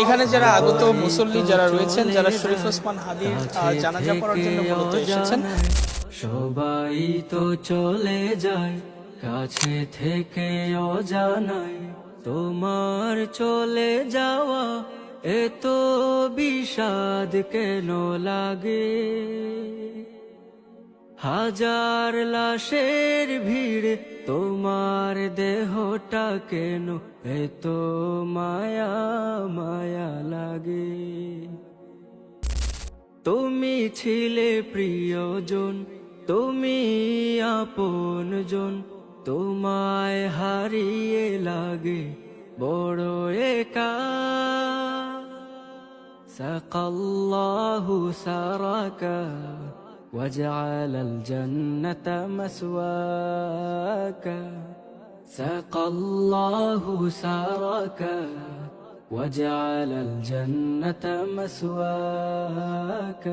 এখানে যারা আগত মুসল্লি যারা রয়েছেন, যারা শরীফ ওসমান হাদির জানাজা পড়ার জন্য মূলত এসেছেন, সবাই তো চলে যায় কাছে থেকে অজানায়, তোমার চলে যাওয়া এত বিষাদ কেন লাগে? হাজার লাশের ভিড় তোমার দেহটা কেন এত মায়া মায়া লাগে? তুমি ছিলে প্রিয়জন, তুমি আপনজন, তোমায় হারিয়ে লাগে বড় একা। সাকাল্লাহু সারাকা وجعل الجنة مسواك، سقى الله سارك وجعل الجنة مسواك.